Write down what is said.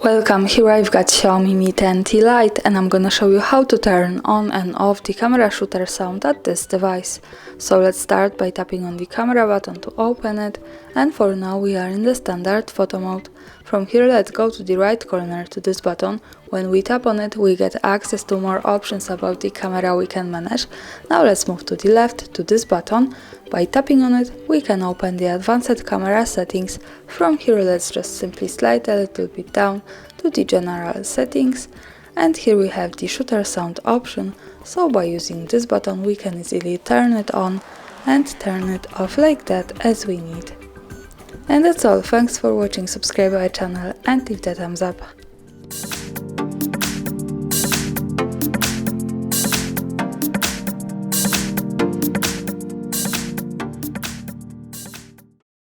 Welcome, here I've got Xiaomi Mi 10T Lite and I'm gonna show you how to turn on and off the camera shutter sound at this device. So let's start by tapping on the camera button to open it, and for now we are in the standard photo mode. From here let's go to the right corner to this button. When we tap on it we get access to more options about the camera we can manage. Now let's move to the left to this button. By tapping on it we can open the advanced camera settings. From here let's just simply slide a little bit down to the general settings, and here we have the shutter sound option. So by using this button we can easily turn it on and turn it off like that as we need. And that's all. Thanks for watching, subscribe our channel and leave the thumbs up.